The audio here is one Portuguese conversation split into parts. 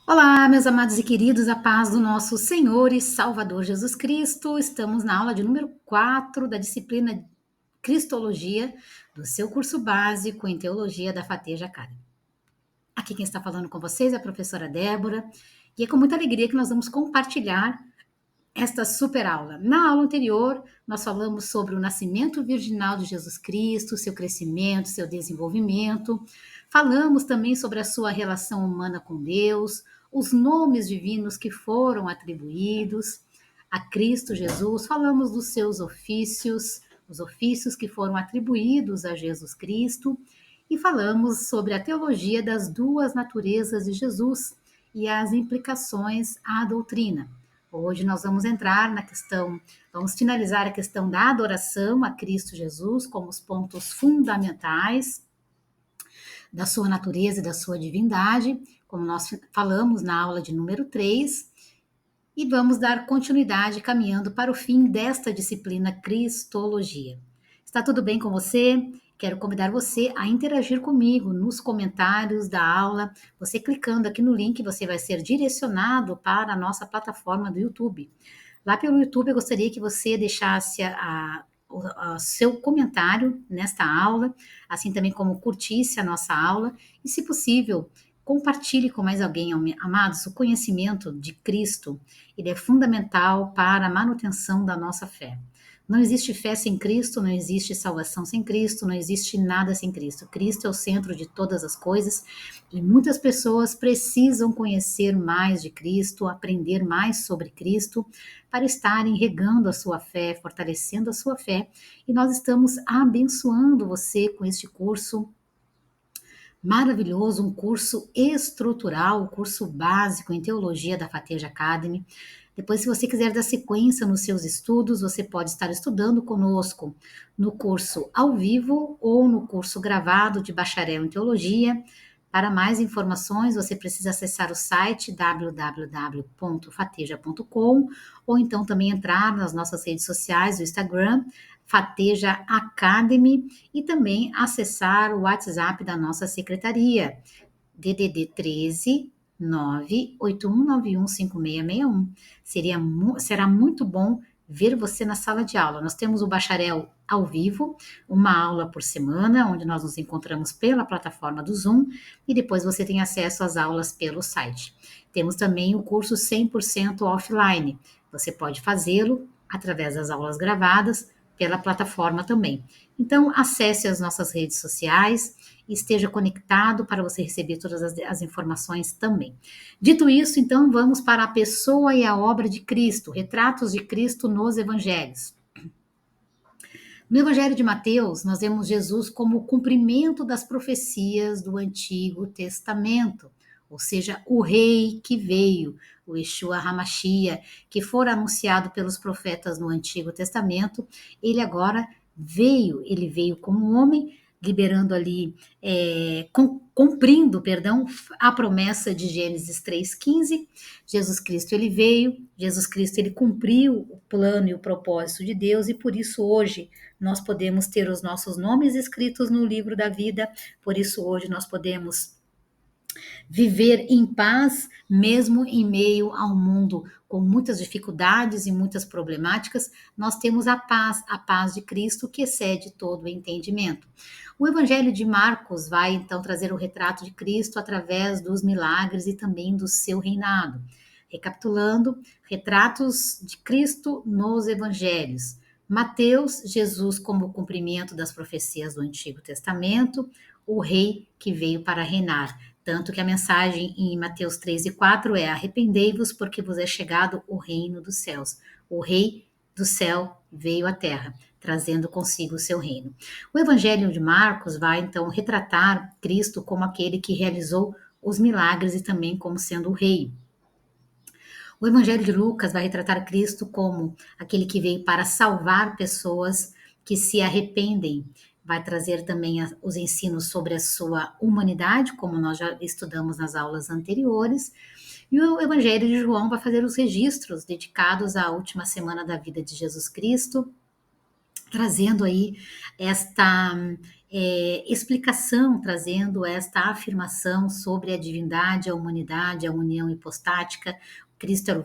Olá, meus amados e queridos, a paz do nosso Senhor e Salvador Jesus Cristo. Estamos na aula de número 4 da disciplina Cristologia, do seu curso básico em Teologia da Fateja Academy. Aqui quem está falando com vocês é a professora Débora, e é com muita alegria que nós vamos compartilhar esta super aula. Na aula anterior, nós falamos sobre o nascimento virginal de Jesus Cristo, seu crescimento, seu desenvolvimento. Falamos também sobre a sua relação humana com Deus, os nomes divinos que foram atribuídos a Cristo Jesus. Falamos dos seus ofícios, os ofícios que foram atribuídos a Jesus Cristo. E falamos sobre a teologia das duas naturezas de Jesus e as implicações à doutrina. Hoje nós vamos entrar na questão, vamos finalizar a questão da adoração a Cristo Jesus como os pontos fundamentais da sua natureza e da sua divindade, como nós falamos na aula de número 3, e vamos dar continuidade caminhando para o fim desta disciplina Cristologia. Está tudo bem com você? Quero convidar você a interagir comigo nos comentários da aula. Você clicando aqui no link, você vai ser direcionado para a nossa plataforma do YouTube. Lá pelo YouTube, eu gostaria que você deixasse o seu comentário nesta aula, assim também como curtisse a nossa aula e, se possível, compartilhe com mais alguém, amados. O conhecimento de Cristo, ele é fundamental para a manutenção da nossa fé. Não existe fé sem Cristo, não existe salvação sem Cristo, não existe nada sem Cristo. Cristo é o centro de todas as coisas e muitas pessoas precisam conhecer mais de Cristo, aprender mais sobre Cristo, para estarem regando a sua fé, fortalecendo a sua fé. E nós estamos abençoando você com este curso maravilhoso, um curso estrutural, um curso básico em teologia da Fateja Academy. Depois, se você quiser dar sequência nos seus estudos, você pode estar estudando conosco no curso ao vivo ou no curso gravado de bacharel em teologia. Para mais informações, você precisa acessar o site www.fateja.com ou então também entrar nas nossas redes sociais, o Instagram, Fateja Academy, e também acessar o WhatsApp da nossa secretaria, DDD 13 981915661. Será muito bom ver você na sala de aula. Nós temos o bacharel ao vivo, uma aula por semana, onde nós nos encontramos pela plataforma do Zoom, e depois você tem acesso às aulas pelo site. Temos também o curso 100% offline. Você pode fazê-lo através das aulas gravadas pela plataforma também. Então, acesse as nossas redes sociais e esteja conectado para você receber todas as informações também. Dito isso, então, vamos para a pessoa e a obra de Cristo, retratos de Cristo nos evangelhos. No Evangelho de Mateus, nós vemos Jesus como o cumprimento das profecias do Antigo Testamento, ou seja, o rei que veio, o Yeshua HaMashiach, que fora anunciado pelos profetas no Antigo Testamento. Ele agora veio, ele veio como homem, liberando ali, cumprindo, perdão, a promessa de Gênesis 3,15. Jesus Cristo, ele veio, Jesus Cristo, ele cumpriu o plano e o propósito de Deus, e por isso hoje nós podemos ter os nossos nomes escritos no livro da vida, por isso hoje nós podemos viver em paz, mesmo em meio a um mundo com muitas dificuldades e muitas problemáticas. Nós temos a paz de Cristo que excede todo o entendimento. O Evangelho de Marcos vai então trazer o retrato de Cristo através dos milagres e também do seu reinado. Recapitulando, retratos de Cristo nos Evangelhos. Mateus, Jesus como o cumprimento das profecias do Antigo Testamento, o rei que veio para reinar. Tanto que a mensagem em Mateus 3:4 é: arrependei-vos, porque vos é chegado o reino dos céus. O rei do céu veio à terra, trazendo consigo o seu reino. O Evangelho de Marcos vai então retratar Cristo como aquele que realizou os milagres e também como sendo o rei. O Evangelho de Lucas vai retratar Cristo como aquele que veio para salvar pessoas que se arrependem. Vai trazer também os ensinos sobre a sua humanidade, como nós já estudamos nas aulas anteriores. E o Evangelho de João vai fazer os registros dedicados à última semana da vida de Jesus Cristo, trazendo aí explicação, trazendo esta afirmação sobre a divindade, a humanidade, a união hipostática. Cristo era o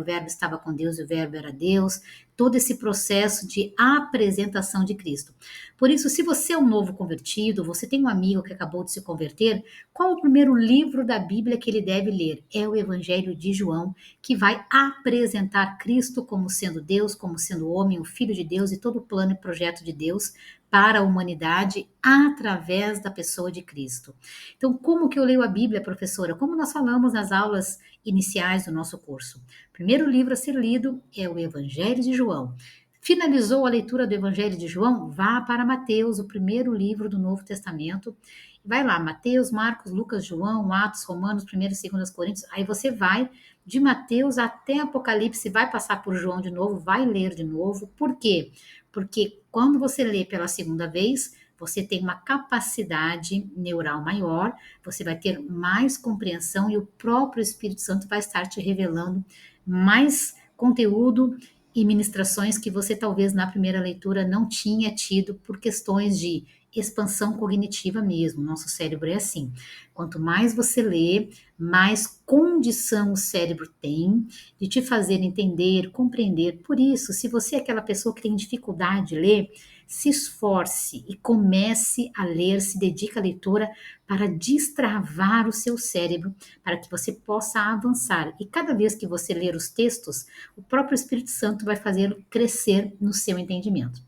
Verbo estava com Deus e o Verbo era Deus. Todo esse processo de apresentação de Cristo. Por isso, se você é um novo convertido, você tem um amigo que acabou de se converter, qual o primeiro livro da Bíblia que ele deve ler? É o Evangelho de João, que vai apresentar Cristo como sendo Deus, como sendo homem, o Filho de Deus e todo o plano e projeto de Deus para a humanidade através da pessoa de Cristo. Então, como que eu leio a Bíblia, professora? Como nós falamos nas aulas iniciais do nosso curso. O primeiro livro a ser lido é o Evangelho de João. Finalizou a leitura do Evangelho de João? Vá para Mateus, o primeiro livro do Novo Testamento. Vai lá, Mateus, Marcos, Lucas, João, Atos, Romanos, 1º e 2º Coríntios. Aí você vai de Mateus até Apocalipse, vai passar por João de novo, vai ler de novo. Por quê? Porque quando você lê pela segunda vez, você tem uma capacidade neural maior, você vai ter mais compreensão e o próprio Espírito Santo vai estar te revelando mais conteúdo e ministrações que você talvez na primeira leitura não tinha tido por questões de expansão cognitiva mesmo. Nosso cérebro é assim. Quanto mais você lê, mais condição o cérebro tem de te fazer entender, compreender. Por isso, se você é aquela pessoa que tem dificuldade de ler, se esforce e comece a ler, se dedique à leitura para destravar o seu cérebro, para que você possa avançar. E cada vez que você ler os textos, o próprio Espírito Santo vai fazê-lo crescer no seu entendimento.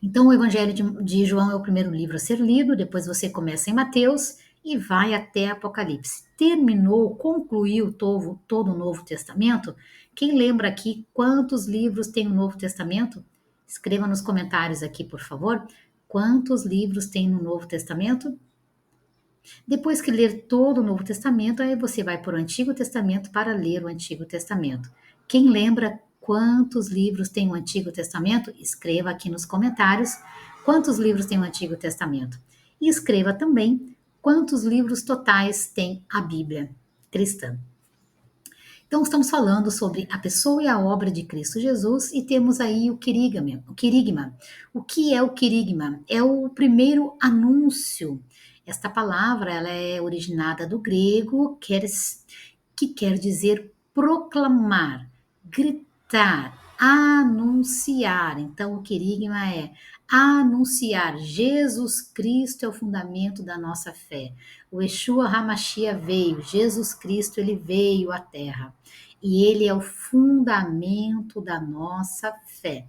Então, o Evangelho de João é o primeiro livro a ser lido, depois você começa em Mateus e vai até Apocalipse. Terminou, concluiu todo o Novo Testamento? Quem lembra aqui quantos livros tem o Novo Testamento? Escreva nos comentários aqui, por favor. Quantos livros tem no Novo Testamento? Depois que ler todo o Novo Testamento, aí você vai para o Antigo Testamento para ler o Antigo Testamento. Quem lembra quantos livros tem o Antigo Testamento? Escreva aqui nos comentários quantos livros tem o Antigo Testamento. E escreva também quantos livros totais tem a Bíblia cristã. Então, estamos falando sobre a pessoa e a obra de Cristo Jesus e temos aí o querigma. O que é o querigma? É o primeiro anúncio. Esta palavra ela é originada do grego, que quer dizer proclamar, gritar, anunciar. Então, o querigma é anunciar. Jesus Cristo é o fundamento da nossa fé. O Yeshua HaMashiach veio, Jesus Cristo, ele veio à Terra. E ele é o fundamento da nossa fé.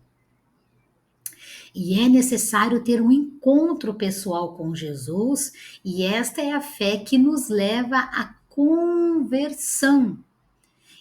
E é necessário ter um encontro pessoal com Jesus, e esta é a fé que nos leva à conversão.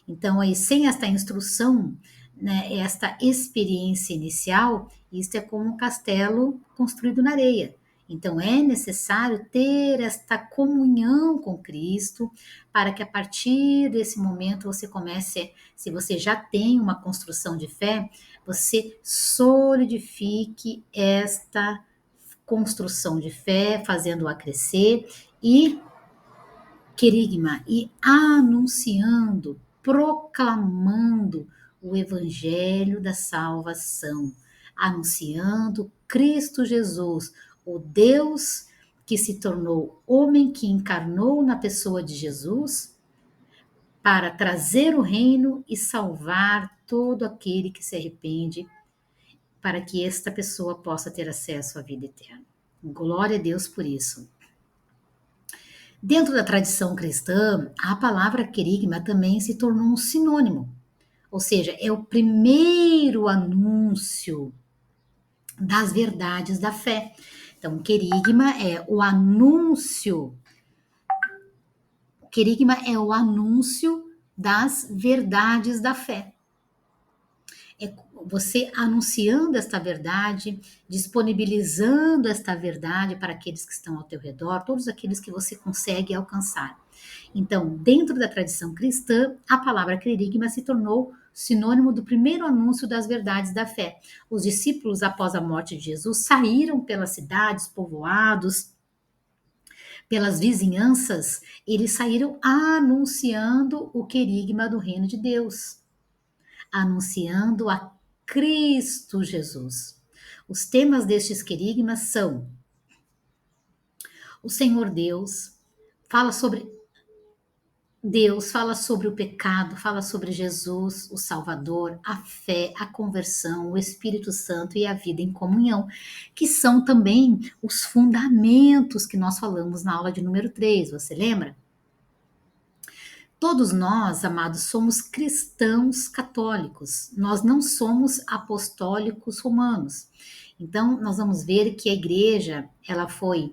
Então, aí, sem esta instrução, né, esta experiência inicial, isto é como um castelo construído na areia. Então, é necessário ter esta comunhão com Cristo, para que a partir desse momento você comece, se você já tem uma construção de fé, você solidifique esta construção de fé, fazendo-a crescer e querigma, e anunciando, proclamando o evangelho da salvação, anunciando Cristo Jesus, o Deus que se tornou homem, que encarnou na pessoa de Jesus, para trazer o reino e salvar todo aquele que se arrepende, para que esta pessoa possa ter acesso à vida eterna. Glória a Deus por isso. Dentro da tradição cristã, a palavra querigma também se tornou um sinônimo, ou seja, é o primeiro anúncio das verdades da fé. Então, querigma é o anúncio, querigma é o anúncio das verdades da fé. É você anunciando esta verdade, disponibilizando esta verdade para aqueles que estão ao teu redor, todos aqueles que você consegue alcançar. Então, dentro da tradição cristã, a palavra querigma se tornou sinônimo do primeiro anúncio das verdades da fé. Os discípulos, após a morte de Jesus, saíram pelas cidades, povoados, pelas vizinhanças, eles saíram anunciando o querigma do reino de Deus, anunciando a Cristo Jesus. Os temas destes querigmas são O Senhor fala sobre Deus, fala sobre o pecado, fala sobre Jesus, o Salvador, a fé, a conversão, o Espírito Santo e a vida em comunhão, que são também os fundamentos que nós falamos na aula de número 3. Você lembra? Todos nós, amados, somos cristãos católicos, nós não somos apostólicos romanos. Então, nós vamos ver que a igreja, ela foi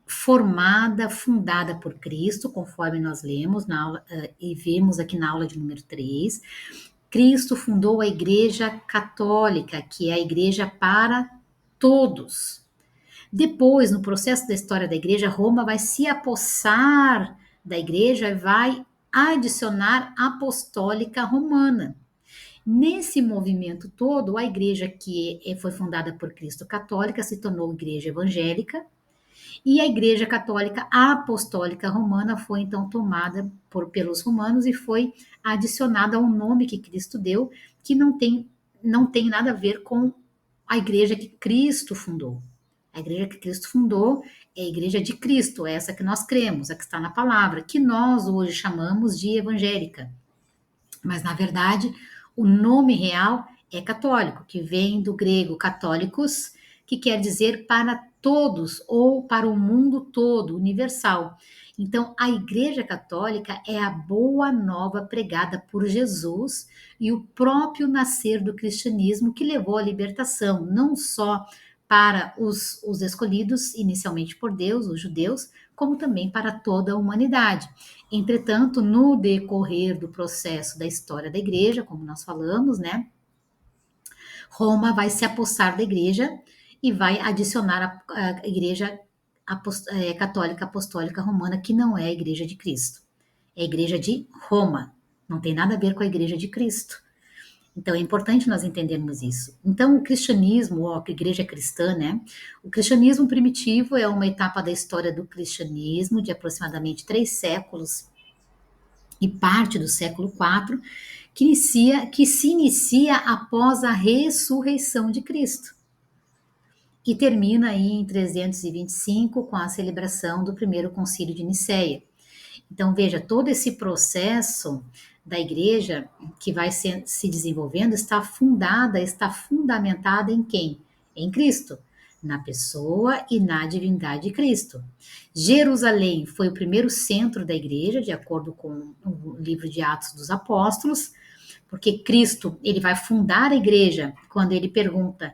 formada, fundada por Cristo, conforme nós lemos na aula, e vemos aqui na aula de número 3. Cristo fundou a Igreja Católica, que é a igreja para todos. Depois, no processo da história da igreja, Roma vai se apossar da igreja e vai adicionar a apostólica romana. Nesse movimento todo, a igreja que foi fundada por Cristo católica se tornou igreja evangélica, e a Igreja Católica Apostólica Romana foi então tomada pelos romanos e foi adicionada ao nome que Cristo deu, que não tem nada a ver com a igreja que Cristo fundou. A igreja que Cristo fundou é a igreja de Cristo, é essa que nós cremos, a que está na palavra, que nós hoje chamamos de evangélica. Mas, na verdade, o nome real é católico, que vem do grego católicos, que quer dizer para todos ou para o mundo todo, universal. Então, a Igreja Católica é a boa nova pregada por Jesus e o próprio nascer do cristianismo que levou à libertação, não só para os escolhidos inicialmente por Deus, os judeus, como também para toda a humanidade. Entretanto, no decorrer do processo da história da igreja, como nós falamos, né, Roma vai se apossar da igreja e vai adicionar a igreja católica apostólica romana, que não é a igreja de Cristo. É a igreja de Roma. Não tem nada a ver com a igreja de Cristo. Então é importante nós entendermos isso. Então o cristianismo, ou a igreja cristã, né? O cristianismo primitivo é uma etapa da história do cristianismo de aproximadamente 3 séculos e parte do século IV, que se inicia após a ressurreição de Cristo e termina aí em 325 com a celebração do primeiro concílio de Nicéia. Então veja, todo esse processo da igreja que vai se desenvolvendo está fundamentada em quem? Em Cristo, na pessoa e na divindade de Cristo. Jerusalém foi o primeiro centro da igreja, de acordo com o livro de Atos dos Apóstolos, porque Cristo, ele vai fundar a igreja quando ele pergunta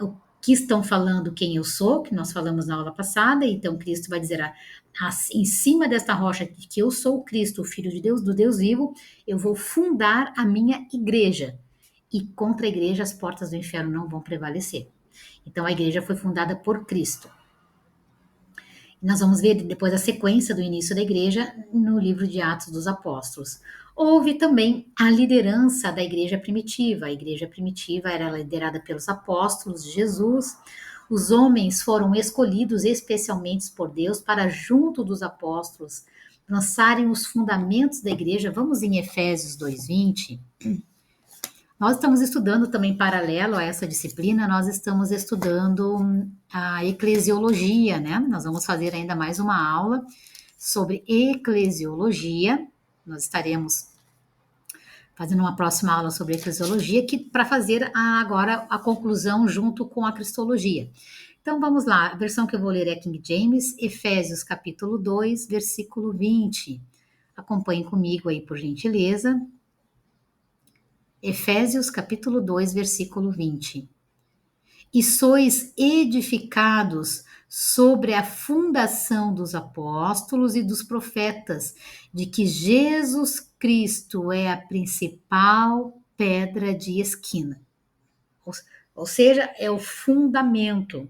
o que estão falando quem eu sou, que nós falamos na aula passada, então Cristo vai dizer, em cima desta rocha que eu sou Cristo, o Filho de Deus, do Deus vivo, eu vou fundar a minha igreja, e contra a igreja as portas do inferno não vão prevalecer. Então a igreja foi fundada por Cristo. Nós vamos ver depois a sequência do início da igreja no livro de Atos dos Apóstolos. Houve também a liderança da igreja primitiva. A igreja primitiva era liderada pelos apóstolos de Jesus. Os homens foram escolhidos especialmente por Deus para, junto dos apóstolos, lançarem os fundamentos da igreja. Vamos em Efésios 2:20. Nós estamos estudando também, paralelo a essa disciplina, nós estamos estudando a eclesiologia, né? Nós vamos fazer ainda mais uma aula sobre eclesiologia. Nós estaremos fazendo uma próxima aula sobre eclesiologia, que para fazer agora a conclusão junto com a cristologia. Então vamos lá, a versão que eu vou ler é King James, Efésios capítulo 2, versículo 20. Acompanhem comigo aí, por gentileza. Efésios capítulo 2, versículo 20. E sois edificados sobre a fundação dos apóstolos e dos profetas, de que Jesus Cristo é a principal pedra de esquina. Ou seja, é o fundamento.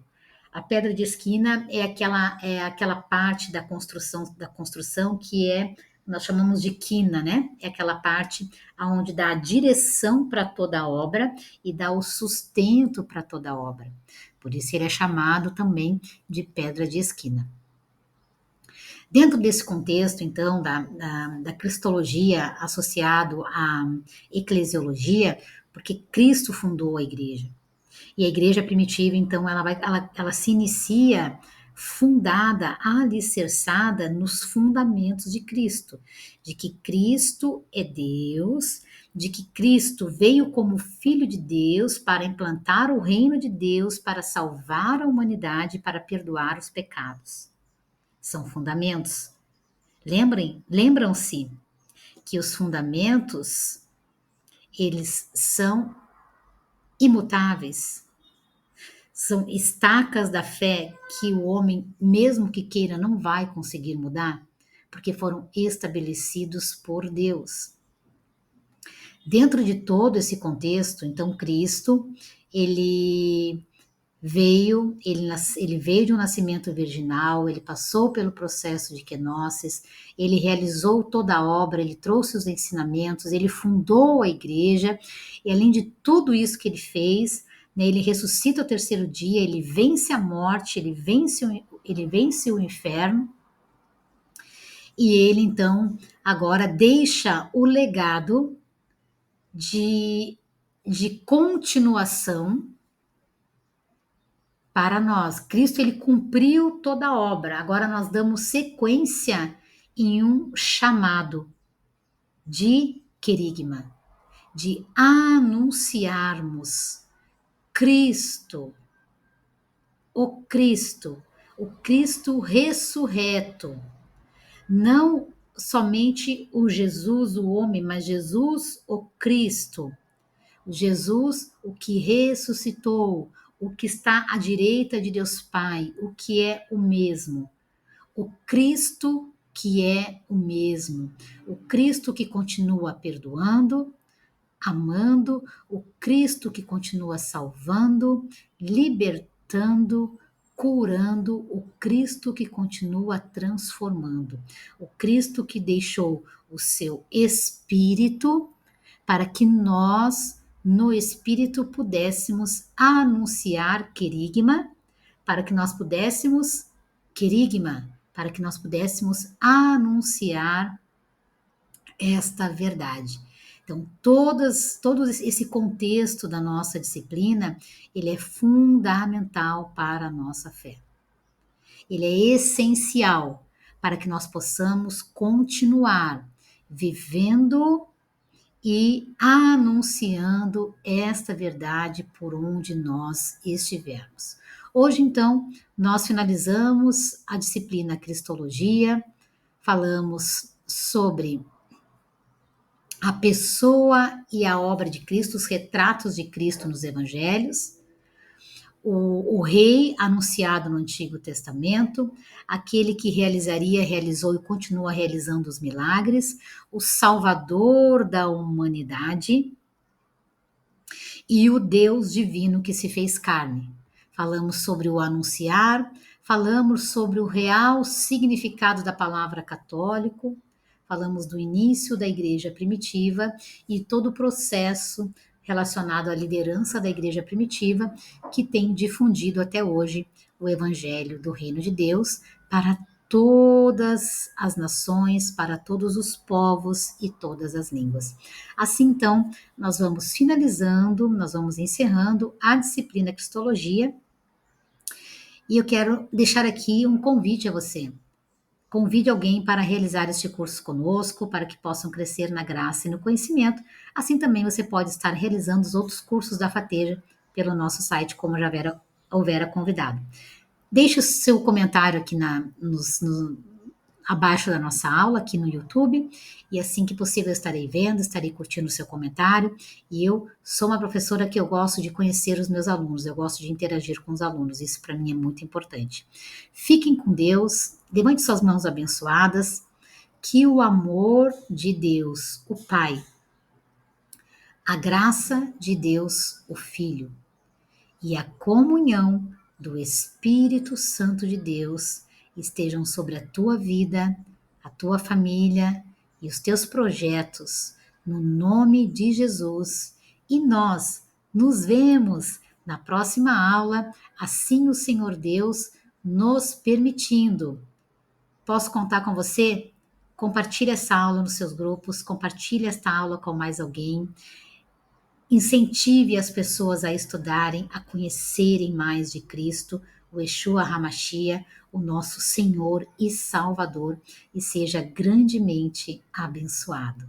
A pedra de esquina é aquela parte da construção que nós chamamos de quina, né? É aquela parte onde dá a direção para toda a obra e dá o sustento para toda a obra. Por isso ele é chamado também de pedra de esquina. Dentro desse contexto, então, da cristologia associado à eclesiologia, porque Cristo fundou a igreja. E a igreja primitiva, então, ela se inicia fundada, alicerçada nos fundamentos de Cristo, de que Cristo é Deus, de que Cristo veio como Filho de Deus para implantar o reino de Deus, para salvar a humanidade, para perdoar os pecados. São fundamentos. Lembram-se que os fundamentos, eles são imutáveis. São estacas da fé que o homem, mesmo que queira, não vai conseguir mudar, porque foram estabelecidos por Deus. Dentro de todo esse contexto, então, Cristo, ele ele veio de um nascimento virginal, ele passou pelo processo de kenosis, ele realizou toda a obra, ele trouxe os ensinamentos, ele fundou a igreja, e além de tudo isso que ele fez, né, ele ressuscita ao terceiro dia, ele vence a morte, ele vence o inferno, e ele então agora deixa o legado de continuação para nós. Cristo, ele cumpriu toda a obra. Agora nós damos sequência em um chamado de querigma, de anunciarmos Cristo, o Cristo, o Cristo ressurreto. Não somente o Jesus, o homem, mas Jesus, o Cristo. Jesus, o que ressuscitou, o que está à direita de Deus Pai, o que é o mesmo. O Cristo que é o mesmo. O Cristo que continua perdoando, amando, o Cristo que continua salvando, libertando, curando, o Cristo que continua transformando. O Cristo que deixou o seu Espírito para que nós, no Espírito, pudéssemos anunciar querigma, para que nós pudéssemos querigma, para que nós pudéssemos anunciar esta verdade. Então, todo esse contexto da nossa disciplina, ele é fundamental para a nossa fé. Ele é essencial para que nós possamos continuar vivendo e anunciando esta verdade por onde nós estivermos. Hoje, então, nós finalizamos a disciplina Cristologia, falamos sobre a pessoa e a obra de Cristo, os retratos de Cristo nos evangelhos, o rei anunciado no Antigo Testamento, aquele que realizou e continua realizando os milagres, o Salvador da humanidade e o Deus divino que se fez carne. Falamos sobre o anunciar, falamos sobre o real significado da palavra católico, falamos do início da igreja primitiva e todo o processo relacionado à liderança da igreja primitiva que tem difundido até hoje o evangelho do reino de Deus para todas as nações, para todos os povos e todas as línguas. Assim, então, nós vamos finalizando, nós vamos encerrando a disciplina Cristologia e eu quero deixar aqui um convite a você. Convide alguém para realizar este curso conosco, para que possam crescer na graça e no conhecimento. Assim também você pode estar realizando os outros cursos da FATEJA pelo nosso site, como já houvera convidado. Deixe o seu comentário aqui abaixo da nossa aula, aqui no YouTube, e assim que possível eu estarei vendo, estarei curtindo o seu comentário, e eu sou uma professora que eu gosto de conhecer os meus alunos, eu gosto de interagir com os alunos, isso para mim é muito importante. Fiquem com Deus, levante suas mãos abençoadas, que o amor de Deus, o Pai, a graça de Deus, o Filho, e a comunhão do Espírito Santo de Deus estejam sobre a tua vida, a tua família e os teus projetos, no nome de Jesus. E nós nos vemos na próxima aula, assim o Senhor Deus nos permitindo. Posso contar com você? Compartilhe essa aula nos seus grupos, compartilhe esta aula com mais alguém. Incentive as pessoas a estudarem, a conhecerem mais de Cristo, o Yeshua HaMashiach, o nosso Senhor e Salvador, e seja grandemente abençoado.